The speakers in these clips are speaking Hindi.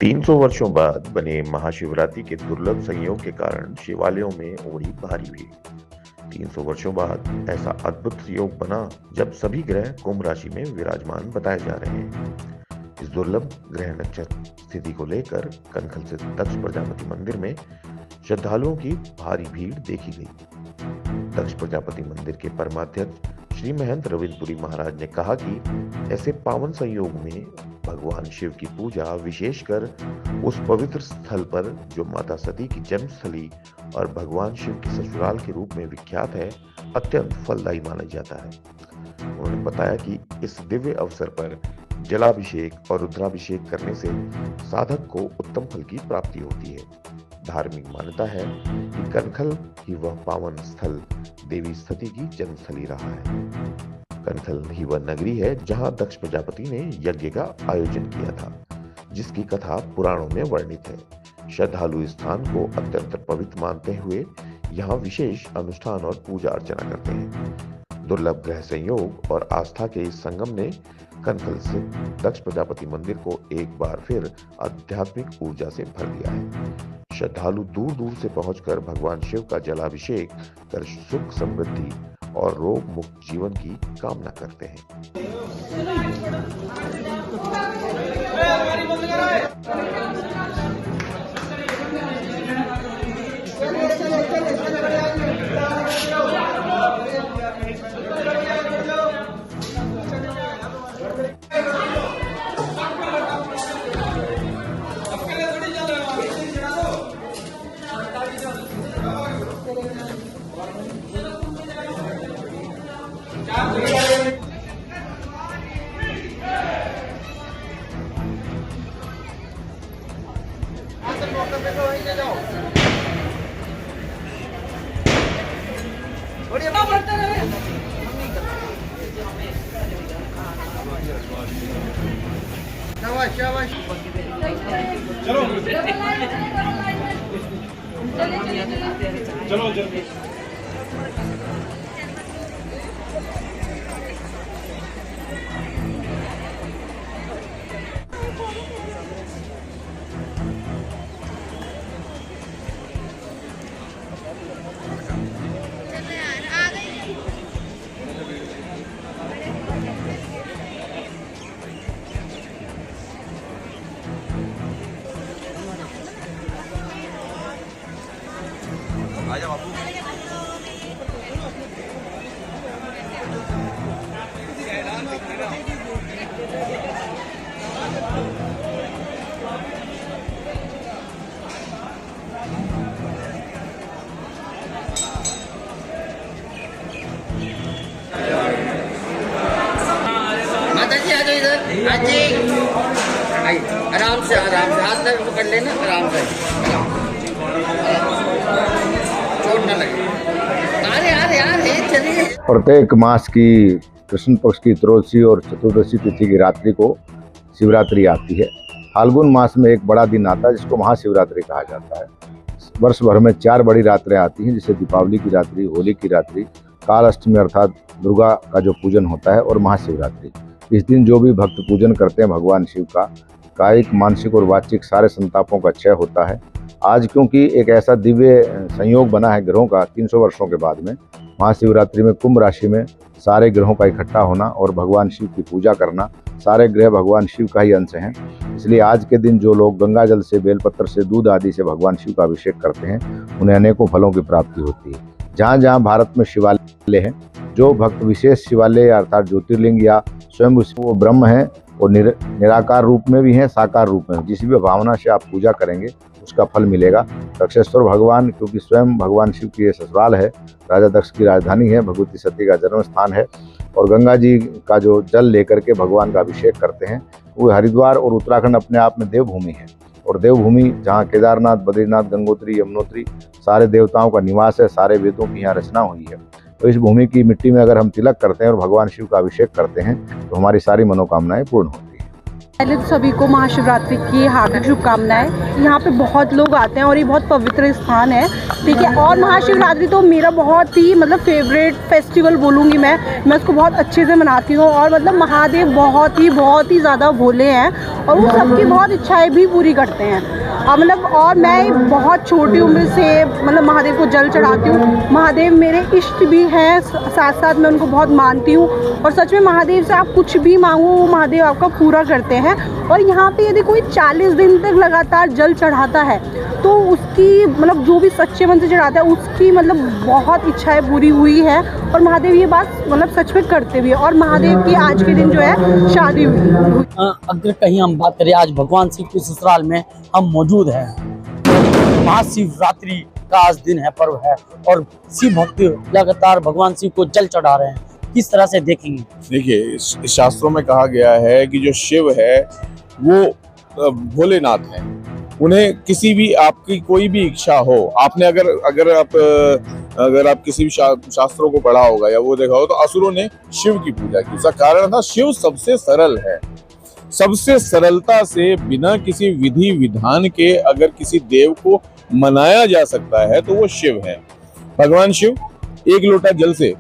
300 वर्षों बाद बने महाशिवरात्रि के दुर्लभ संयोग के कारण शिवालयों में उमड़ी भारी भीड़। 300 वर्षों बाद ऐसा अद्भुत संयोग बना जब सभी ग्रह कुंभ राशि में विराजमान बताए जा रहे हैं। इस दुर्लभ ग्रह नक्षत्र स्थिति को लेकर कनखल स्थित दक्ष प्रजापति मंदिर में श्रद्धालुओं की भारी भीड़ देखी गई। दक्ष प्रजापति मंदिर के परमाध्यक्ष श्री महंत रविंद्रपुरी महाराज ने कहा कि ऐसे पावन संयोग में भगवान शिव की पूजा विशेषकर उस पवित्र स्थल पर जो माता सती की जन्मस्थली और भगवान शिव के ससुराल के रूप में विख्यात है, अत्यंत फलदायी माना जाता है। उन्होंने बताया कि इस दिव्य अवसर पर जलाभिषेक और रुद्राभिषेक करने से साधक को उत्तम फल की प्राप्ति होती है। धार्मिक मान्यता है कि कनखल ही वह पावन स्थल देवी सती की जन्मस्थली रहा है। कनखल ही वह नगरी है जहां दक्ष प्रजापति ने यज्ञ का आयोजन किया था, जिसकी कथा पुराणों में वर्णित है। श्रद्धालु इस स्थान को अत्यंत पवित्र मानते हुए यहाँ विशेष अनुष्ठान और पूजा अर्चना करते हैं। दुर्लभ ग्रह संयोग और आस्था के इस संगम ने कनखल से दक्ष प्रजापति मंदिर को एक बार फिर आध्यात्मिक ऊर्जा से भर दिया है। श्रद्धालु दूर दूर से पहुंचकर भगवान शिव का जलाभिषेक कर सुख समृद्धि और रोग मुक्त जीवन की कामना करते हैं। चलो चलो आजा बाबू। माता जी आ जाओ इधर। हाँ जी आइए, आराम से हाथ तक पकड़ लेना, आराम से, चोट ना लगे। अरे चलिए। प्रत्येक मास की कृष्ण पक्ष की त्रयोदशी और चतुर्दशी तिथि की रात्रि को शिवरात्रि आती है। फाल्गुन मास में एक बड़ा दिन आता है जिसको महाशिवरात्रि कहा जाता है। वर्ष भर में 4 बड़ी रात्रें आती हैं, जैसे दीपावली की रात्रि, होली की रात्रि, काल अष्टमी अर्थात दुर्गा का जो पूजन होता है, और महाशिवरात्रि। इस दिन जो भी भक्त पूजन करते हैं भगवान शिव का, कायिक मानसिक और वाचिक सारे संतापों का क्षय होता है। आज क्योंकि एक ऐसा दिव्य संयोग बना है ग्रहों का 300 वर्षों के बाद में, महाशिवरात्रि में कुंभ राशि में सारे ग्रहों का इकट्ठा होना और भगवान शिव की पूजा करना, सारे ग्रह भगवान शिव का ही अंश हैं। इसलिए आज के दिन जो लोग गंगा जल से, बेलपत्र से, दूध आदि से भगवान शिव का अभिषेक करते हैं, उन्हें अनेकों फलों की प्राप्ति होती है। जहाँ जहाँ भारत में शिवालय हैं, जो भक्त विशेष शिवालय अर्थात ज्योतिर्लिंग या स्वयं वो ब्रह्म हैं और निराकार रूप में भी हैं, साकार रूप में, जिस भी भावना से आप पूजा करेंगे उसका फल मिलेगा। दक्षेश्वर भगवान क्योंकि स्वयं भगवान शिव की ये ससुराल है, राजा दक्ष की राजधानी है, भगवती सती का जन्म स्थान है, और गंगा जी का जो जल लेकर के भगवान का अभिषेक करते हैं, वो हरिद्वार और उत्तराखंड अपने आप में देवभूमि है। और देवभूमि जहाँ केदारनाथ, बद्रीनाथ, गंगोत्री, यमुनोत्री सारे देवताओं का निवास है, सारे वेदों की यहाँ रचना हुई है। तो इस भूमि की मिट्टी में अगर हम तिलक करते हैं और भगवान शिव का अभिषेक करते हैं तो हमारी सारी मनोकामनाएं पूर्ण होती हैं। पहले तो सभी को महाशिवरात्रि की हार्दिक शुभकामनाएं। यहाँ पे बहुत लोग आते हैं और ये बहुत पवित्र स्थान है, ठीक है। और महाशिवरात्रि तो मेरा बहुत ही मतलब फेवरेट फेस्टिवल बोलूँगी मैं उसको बहुत अच्छे से मनाती हूँ। और मतलब महादेव बहुत ही ज़्यादा भोले हैं और वो सबकी बहुत इच्छाएं भी पूरी करते हैं। मतलब और मैं बहुत छोटी उम्र से मतलब महादेव को जल चढ़ाती हूँ। महादेव मेरे इष्ट भी हैं, साथ साथ मैं उनको बहुत मानती हूँ। और सच में महादेव से आप कुछ भी मांगो वो महादेव आपका पूरा करते हैं। और यहाँ पे यदि कोई 40 दिन तक लगातार जल चढ़ाता है तो उसकी मतलब जो भी सच्चे मन से चढ़ाता है उसकी मतलब बहुत इच्छाएं पूरी हुई है। और महादेव ये बात मतलब सच में करते भी है। और महादेव की आज के दिन जो है शादी हुई। अगर कहीं हम बात करें, आज भगवान शिव के ससुराल में हम मौजूद हैं। महाशिवरात्रि का आज दिन है, पर्व है और शिव भक्त लगातार भगवान शिव को जल चढ़ा रहे हैं। किस तरह से देखेंगे? देखिए, इस शास्त्रों में कहा गया है कि जो शिव है वो भोलेनाथ हैं। उन्हें किसी भी आपकी कोई भी इच्छा हो, आपने अगर आप किसी भी शास्त्रों को पढ़ा होगा या वो देखा हो तो असुरों ने शिव की पूजा की। उसका कारण था शिव सबसे सरल है। सबसे सरलता से बिना किसी विधि विधान के अगर किसी देव को मनाया जा सकता है तो वो शिव है। भगवान शिव एक लोटा जल से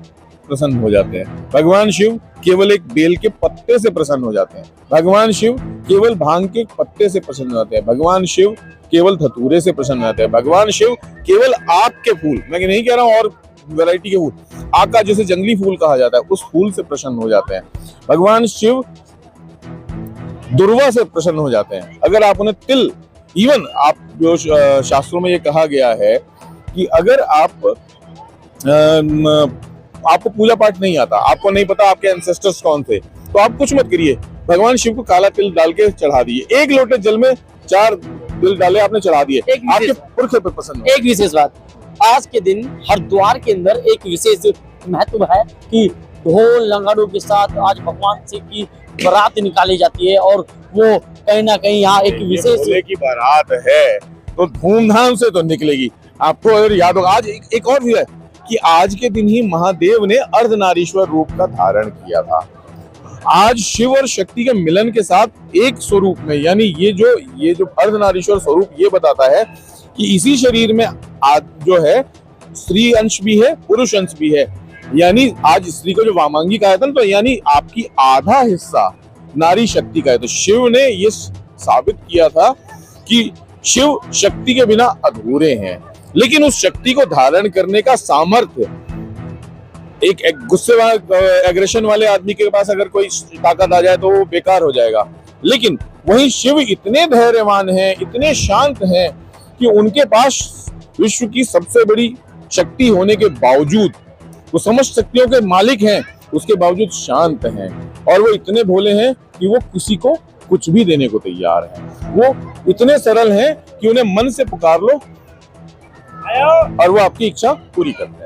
प्रसन्न हो जाते हैं। भगवान शिव केवल एक बेल के पत्ते से प्रसन्न हो जाते हैं। भगवान शिव केवल भांग के पत्ते से प्रसन्न हो जाते हैं। भगवान शिव केवल धतूरे से प्रसन्न हो जाते हैं। भगवान शिव केवल आक के फूल, मैं नहीं कह रहा हूँ और वैरायटी के फूल, आक का जैसे जंगली फूल कहा जाता है उस फूल से प्रसन्न हो जाते हैं। भगवान शिव दुर्वा से प्रसन्न हो जाते हैं। अगर आप उन्हें तिल, इवन आप जो शास्त्रों में ये कहा गया है कि अगर आपको पूजा पाठ नहीं आता, आपको नहीं पता आपके एंसेस्टर्स कौन थे, तो आप कुछ मत करिए, भगवान शिव को काला तिल डाल के चढ़ा दिए। एक लोटे जल में 4 तिल डाले आपने चढ़ा दिए, आपके पुरखे पे पसंद। एक विशेष बात, आज के दिन हरिद्वार के अंदर एक विशेष महत्व है कि ढोल नगाड़ों के साथ आज भगवान शिव की बारात निकाली जाती है और वो कहीं ना कहीं यहाँ एक विशेष की बारात है तो धूमधाम से तो निकलेगी। आपको अगर याद होगा, आज एक और भी है कि आज के दिन ही महादेव ने अर्धनारीश्वर रूप का धारण किया था। आज शिव और शक्ति के मिलन के साथ एक स्वरूप में, यानी ये जो अर्धनारीश्वर स्वरूप ये बताता है कि इसी शरीर में आज जो है स्त्री अंश भी है, पुरुष अंश भी है। यानी आज स्त्री को जो वामांगी कहा था तो यानी आपकी आधा हिस्सा नारी शक्ति का है। तो शिव ने ये साबित किया था कि शिव शक्ति के बिना अधूरे हैं, लेकिन उस शक्ति को धारण करने का सामर्थ्य एक गुस्से वाले एग्रेशन वाले आदमी के पास अगर कोई ताकत आ जाए तो वो बेकार हो जाएगा। लेकिन वहीं शिव इतने धैर्यवान हैं, इतने शांत हैं कि उनके पास विश्व की सबसे बड़ी शक्ति होने के बावजूद, वो समस्त शक्तियों के मालिक हैं, उसके बावजूद शांत हैं। और वो इतने भोले हैं कि वो किसी को कुछ भी देने को तैयार हैं। वो इतने सरल हैं कि उन्हें मन से पुकार लो और वो आपकी इच्छा पूरी करते हैं।